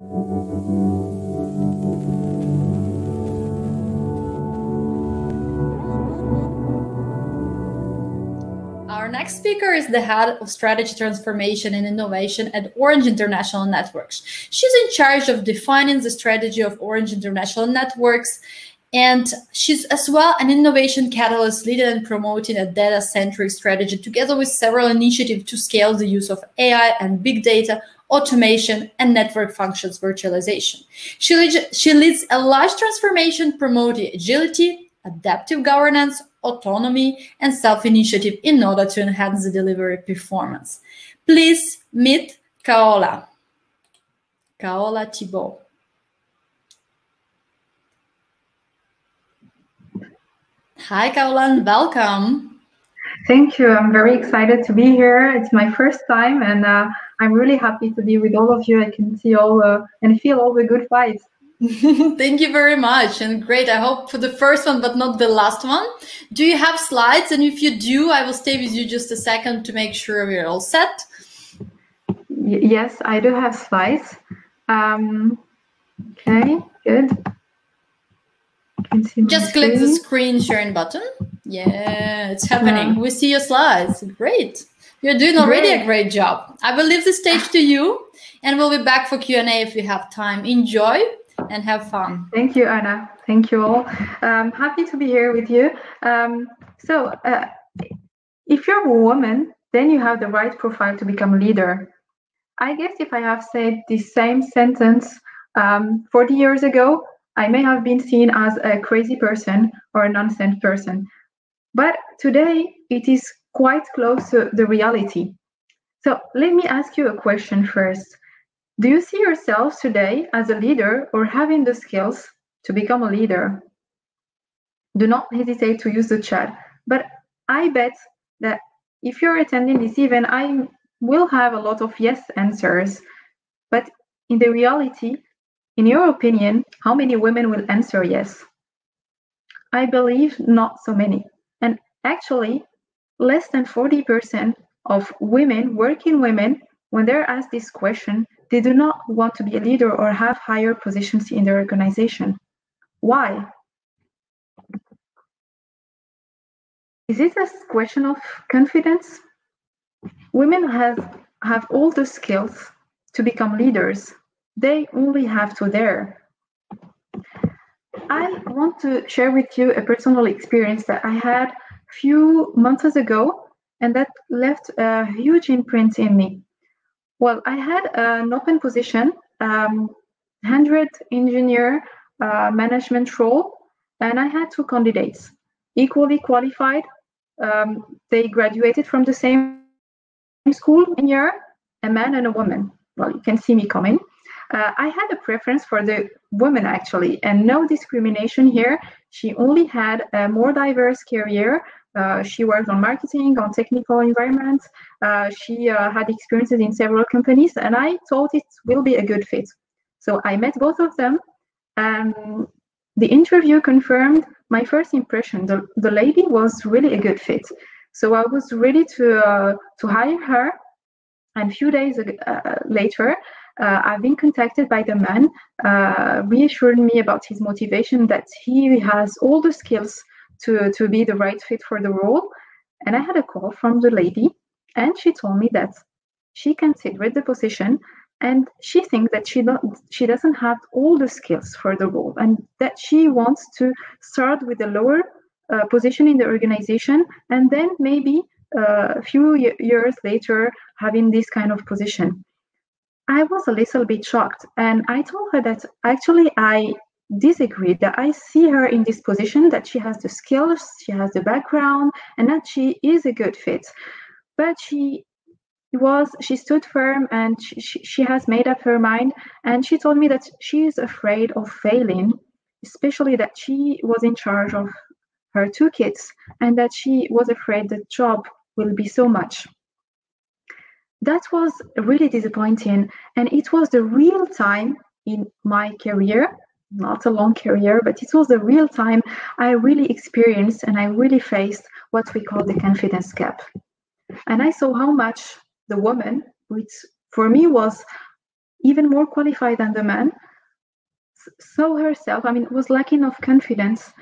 Our next speaker is the head of strategy transformation and innovation at Orange International Networks. She's in charge of defining the strategy of Orange International Networks, and she's as well an innovation catalyst leading and promoting a data-centric strategy together with several initiatives to scale the use of AI and big data, automation, and network functions virtualization. She leads a large transformation promoting agility, adaptive governance, autonomy, and self-initiative in order to enhance the delivery performance. Please meet Khaoula. Khaoula Thibault. Hi, Khaoula, and welcome. Thank you. I'm very excited to be here. It's my first time, and I'm really happy to be with all of you. I can see all and feel all the good vibes. Thank you very much, and great. I hope for the first one, but not the last one. Do you have slides? And if you do, I will stay with you just a second to make sure we're all set. Yes, I do have slides. Okay, good. Just click the screen sharing button. Yeah, it's happening. We see your slides. Great. You're doing already a great job. I will leave the stage to you, and we'll be back for Q&A if we have time. Enjoy and have fun. Thank you, Anna. Thank you all. Happy to be here with you. If you're a woman, then you have the right profile to become a leader. I guess if I have said the same sentence 40 years ago, I may have been seen as a crazy person or a nonsense person. But today, it is quite close to the reality. So let me ask you a question first. Do you see yourselves today as a leader or having the skills to become a leader? Do not hesitate to use the chat. But I bet that if you're attending this event, I will have a lot of yes answers. But in the reality, in your opinion, how many women will answer yes? I believe not so many. And actually, less than 40% of women, working women, when they're asked this question, they do not want to be a leader or have higher positions in their organization. Why? Is it a question of confidence? Women have all the skills to become leaders. They only have to dare. I want to share with you a personal experience that I had a few months ago, and that left a huge imprint in me. Well, I had an open position, 100 engineer management role, and I had two candidates, equally qualified. They graduated from the same school in year, a man and a woman. Well, you can see me coming. I had a preference for the woman, actually, and no discrimination here. She only had a more diverse career. She worked on marketing, on technical environments. She had experiences in several companies, and I thought it will be a good fit. So I met both of them, and the interview confirmed my first impression. The lady was really a good fit. So I was ready to hire her, and a few days later, I've been contacted by the man, reassuring me about his motivation, that he has all the skills to be the right fit for the role. And I had a call from the lady, and she told me that she considered the position, and she thinks that she doesn't have all the skills for the role, and that she wants to start with a lower position in the organization, and then maybe a few years later having this kind of position. I was a little bit shocked, and I told her that actually I disagree, that I see her in this position, that she has the skills, she has the background, and that she is a good fit. But she stood firm, and she has made up her mind, and she told me that she is afraid of failing, especially that she was in charge of her two kids, and that she was afraid the job will be so much. That was really disappointing, and it was the real time in my career, not a long career, but it was the real time I really experienced, and I really faced what we call the confidence gap. And I saw how much the woman, which for me was even more qualified than the man, saw herself, was lacking of confidence,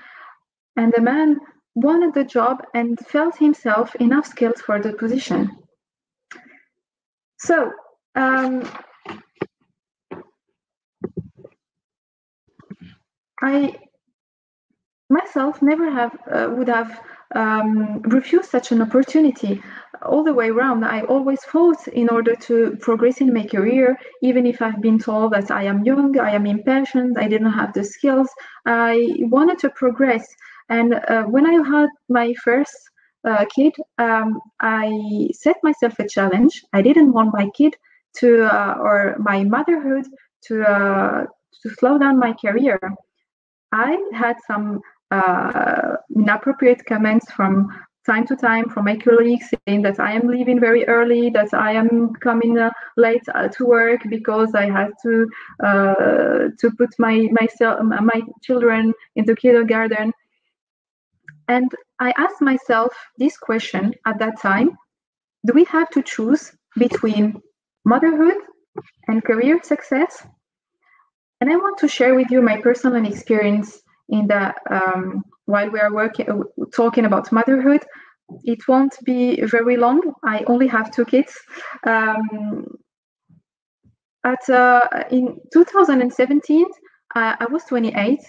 and the man wanted the job and felt himself enough skills for the position. So I myself never would have refused such an opportunity. All the way around, I always fought in order to progress in my career, even if I've been told that I am young, I am impatient, I didn't have the skills. I wanted to progress. And when I had my first kid, I set myself a challenge. I didn't want my kid to, or my motherhood to slow down my career. I had some inappropriate comments from time to time from my colleagues saying that I am leaving very early, that I am coming late to work because I had to put my children into kindergarten. And I asked myself this question at that time: do we have to choose between motherhood and career success? And I want to share with you my personal experience in that while we are talking about motherhood. It won't be very long. I only have 2 kids. In 2017, I was 28,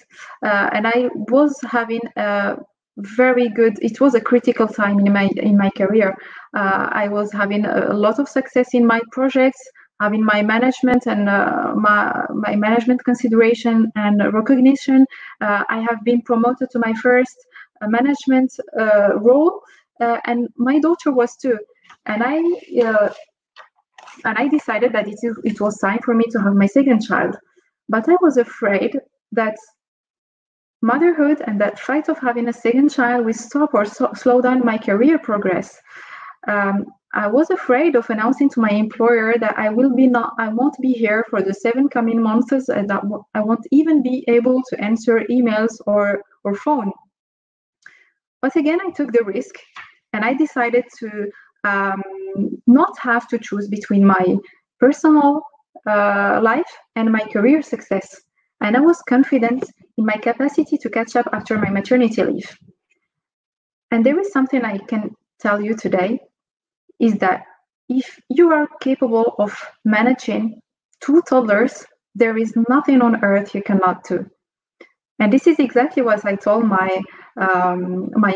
and I was having a very good. It was a critical time in my career. I was having a lot of success in my projects, having my management and my management consideration and recognition. I have been promoted to my first management role, and my daughter was too. And I decided that it was time for me to have my second child. But I was afraid that motherhood and that fight of having a second child will stop or slow down my career progress. I was afraid of announcing to my employer that I won't be here for the 7 coming months, and that I won't even be able to answer emails or phone. But again, I took the risk, and I decided to not have to choose between my personal life and my career success. And I was confident in my capacity to catch up after my maternity leave. And there is something I can tell you today, is that if you are capable of managing 2 toddlers, there is nothing on earth you cannot do. And this is exactly what I told my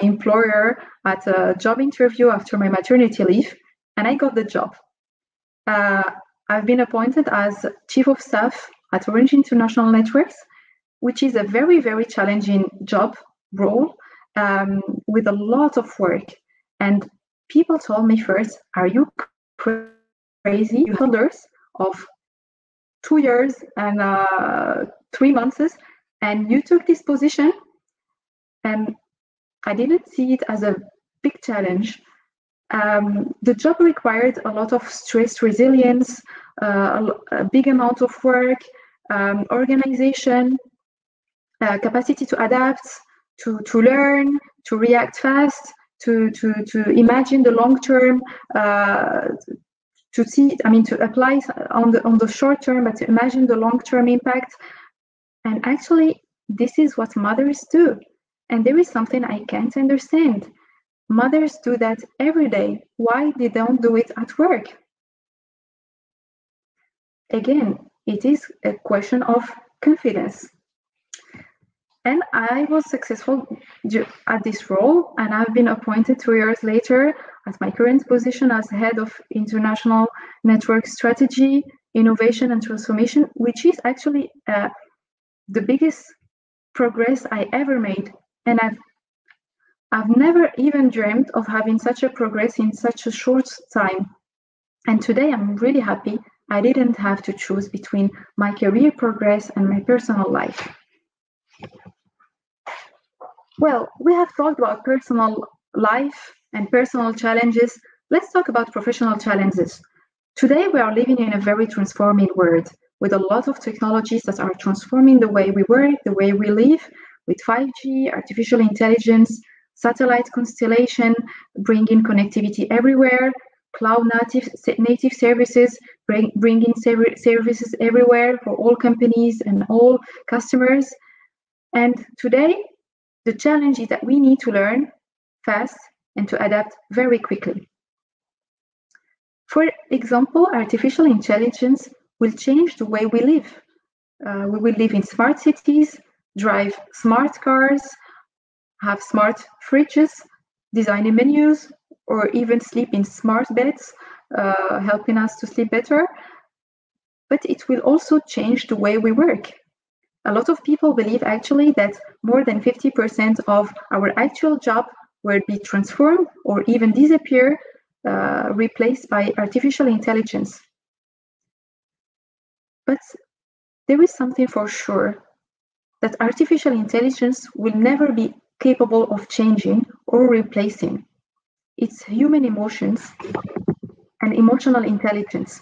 employer at a job interview after my maternity leave, and I got the job. I've been appointed as Chief of Staff at Orange International Networks, which is a very, very challenging job role with a lot of work. And people told me first, "Are you crazy? You have toddlers of 2 years and 3 months, and you took this position?" And I didn't see it as a big challenge. The job required a lot of stress resilience, a big amount of work, organization, capacity to adapt, to learn, to react fast, to imagine the long term, to see, to apply on the short term, but to imagine the long term impact. And actually, this is what mothers do. And there is something I can't understand. Mothers do that every day. Why they don't do it at work? Again, it is a question of confidence. And I was successful at this role, and I've been appointed 2 years later at my current position as head of international network strategy, innovation, and transformation, which is actually the biggest progress I ever made. And I've never even dreamed of having such a progress in such a short time. And today I'm really happy I didn't have to choose between my career progress and my personal life. Well, we have talked about personal life and personal challenges. Let's talk about professional challenges. Today we are living in a very transforming world with a lot of technologies that are transforming the way we work, the way we live, with 5G, artificial intelligence, satellite constellation, bringing connectivity everywhere, cloud native services, bringing services everywhere for all companies and all customers. And today, the challenge is that we need to learn fast and to adapt very quickly. For example, artificial intelligence will change the way we live. We will live in smart cities, drive smart cars, have smart fridges, design menus, or even sleep in smart beds, helping us to sleep better. But it will also change the way we work. A lot of people believe actually that more than 50% of our actual job will be transformed or even disappear, replaced by artificial intelligence. But there is something for sure, that artificial intelligence will never be capable of changing or replacing. It's human emotions and emotional intelligence.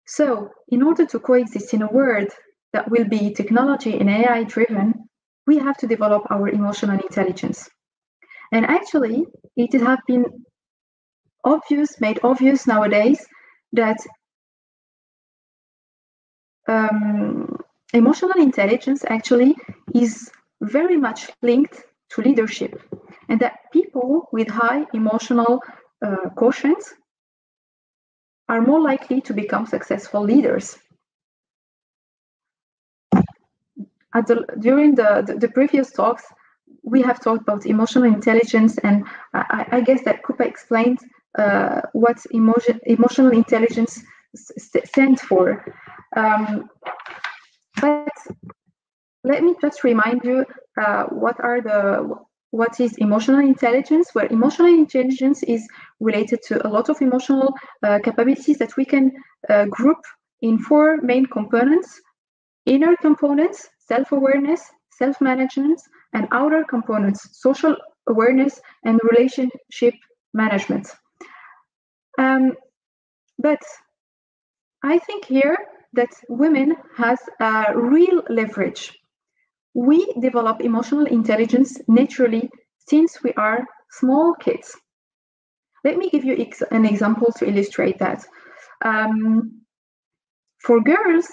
So, in order to coexist in a world that will be technology and AI driven, we have to develop our emotional intelligence. And actually, it has been made obvious nowadays that emotional intelligence actually is very much linked to leadership, and that people with high emotional quotient are more likely to become successful leaders. During the previous talks, we have talked about emotional intelligence, and I guess that Kupa explained what emotional intelligence stands for. But let me just remind you what is emotional intelligence. Well, emotional intelligence is related to a lot of emotional capabilities that we can group in 4 main components: inner components, self-awareness, self-management, and outer components, social awareness and relationship management. But I think here that women has a real leverage. We develop emotional intelligence naturally since we are small kids. Let me give you an example to illustrate that. For girls,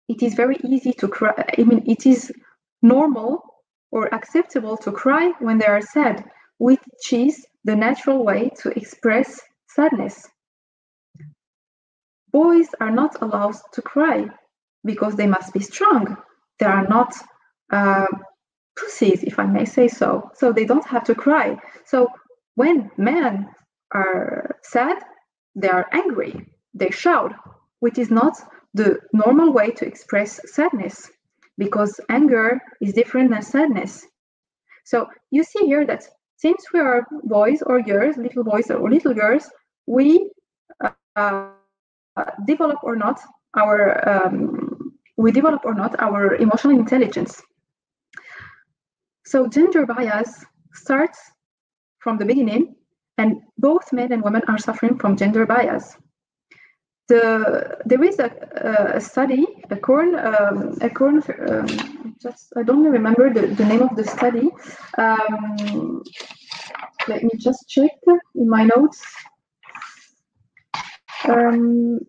it is very easy to cry. I mean, it is normal or acceptable to cry when they are sad, which is the natural way to express sadness. Boys are not allowed to cry because they must be strong. They are not pussies, if I may say so. So they don't have to cry. So when men are sad, they are angry. They shout, which is not the normal way to express sadness, because anger is different than sadness. So you see here that since we are boys or girls, little boys or little girls, we develop or not our emotional intelligence. So gender bias starts from the beginning, and both men and women are suffering from gender bias. There is a study, I don't remember the name of the study. Let me just check in my notes.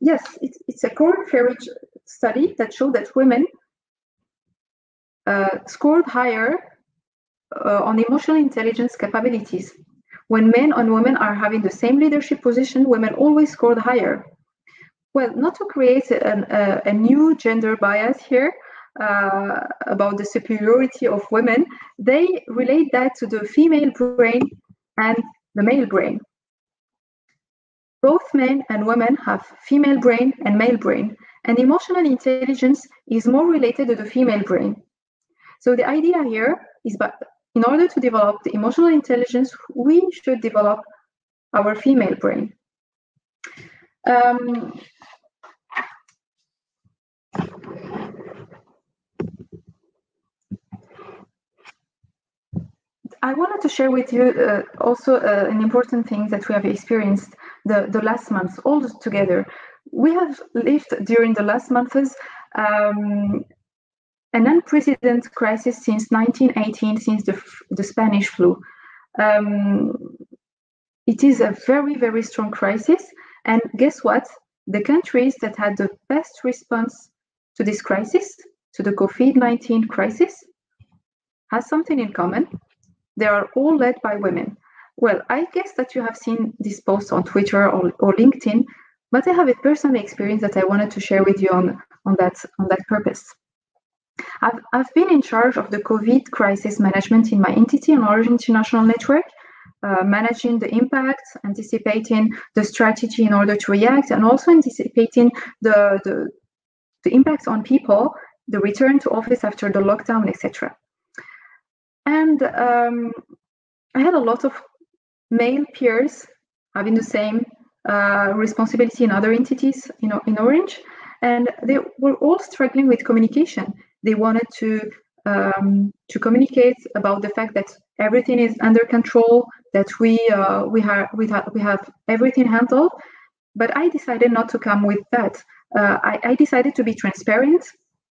Yes, it's a Corn Ferry study that showed that women scored higher on emotional intelligence capabilities. When men and women are having the same leadership position, women always scored higher. Well, not to create a new gender bias here about the superiority of women, they relate that to the female brain and the male brain. Both men and women have female brain and male brain, and emotional intelligence is more related to the female brain. So the idea here is that in order to develop the emotional intelligence, we should develop our female brain. I wanted to share with you also an important thing that we have experienced the last months all together. We have lived during the last months an unprecedented crisis since 1918, since the Spanish flu. It is a very, very strong crisis. And guess what? the countries that had the best response to this crisis, to the COVID-19 crisis, has something in common. They are all led by women. Well, I guess that you have seen this post on Twitter or LinkedIn, but I have a personal experience that I wanted to share with you on that purpose. I've been in charge of the COVID crisis management in my entity on Orange International Network, managing the impact, anticipating the strategy in order to react, and also anticipating the impacts on people, the return to office after the lockdown, etc. And I had a lot of male peers having the same responsibility in other entities, in Orange, and they were all struggling with communication. They wanted to communicate about the fact that everything is under control, that we have everything handled. But I decided not to come with that. I decided to be transparent.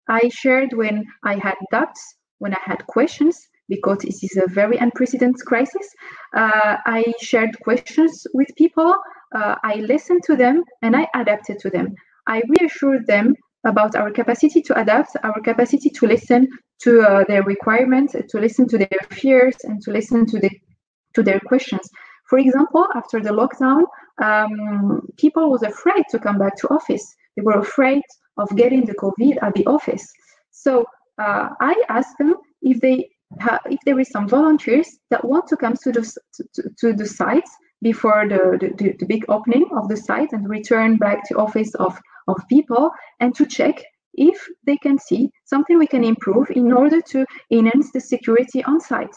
I shared when I had doubts, when I had questions, because this is a very unprecedented crisis. I shared questions with people. I listened to them and I adapted to them. I reassured them about our capacity to adapt, our capacity to listen to their requirements, to listen to their fears, and to listen to their questions. For example, after the lockdown, people was afraid to come back to office. They were afraid of getting the COVID at the office. So I asked them if there is some volunteers that want to come to the sites before the big opening of the site and return back to office of people, and to check if they can see something we can improve in order to enhance the security on site.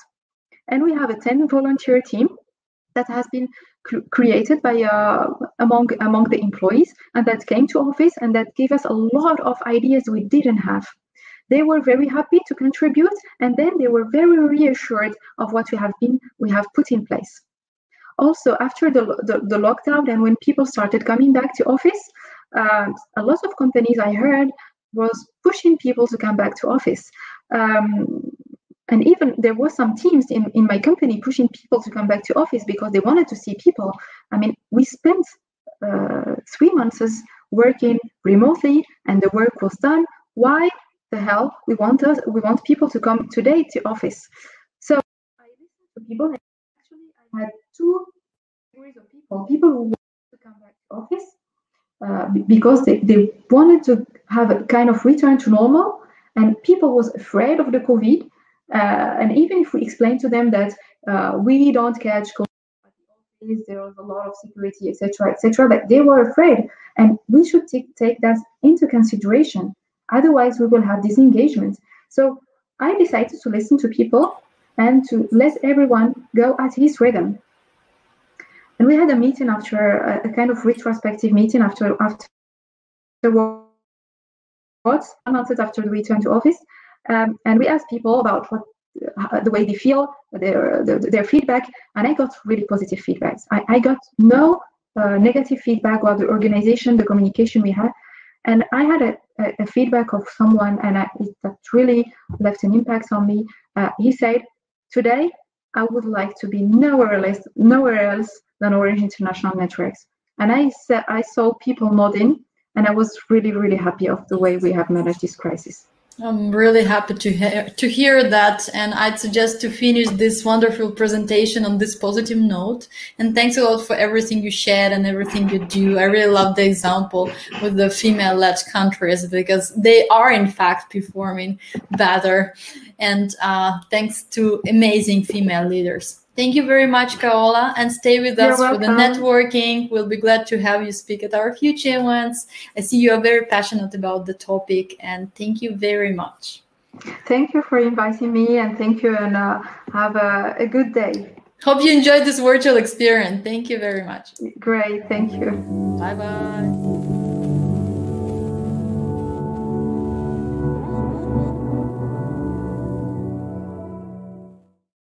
And we have a 10 volunteer team that has been created by among the employees, and that came to office and that gave us a lot of ideas we didn't have. They were very happy to contribute, and then they were very reassured of what we have put in place. Also, after the lockdown and when people started coming back to office, a lot of companies I heard was pushing people to come back to office. And even there were some teams in my company pushing people to come back to office because they wanted to see people. I mean, we spent 3 months working remotely and the work was done. Why the hell we want people to come today to office? So I listened to people, and actually I had 2 categories of people who wanted to come back to office because they wanted to have a kind of return to normal, and people was afraid of the COVID. And even if we explain to them that we don't catch COVID at the office, there was a lot of security, etc., but they were afraid, and we should take that into consideration. Otherwise, we will have disengagement. So I decided to listen to people and to let everyone go at his rhythm. And we had a meeting after a kind of retrospective meeting after 1 month after the return to office. And we asked people about the way they feel, their feedback, and I got really positive feedbacks. I got no negative feedback about the organization, the communication we had, and I had a feedback of someone, and that really left an impact on me. He said, "Today, I would like to be nowhere else than Orange International Networks." And I saw people nodding, and I was really, really happy of the way we have managed this crisis. I'm really happy to hear that, and I'd suggest to finish this wonderful presentation on this positive note. And thanks a lot for everything you shared and everything you do. I really love the example with the female-led countries, because they are in fact performing better. And thanks to amazing female leaders. Thank you very much, Khaoula, and stay with us for the networking. We'll be glad to have you speak at our future events. I see you are very passionate about the topic, and thank you very much. Thank you for inviting me, and thank you, and have a good day. Hope you enjoyed this virtual experience. Thank you very much. Great, thank you. Bye-bye.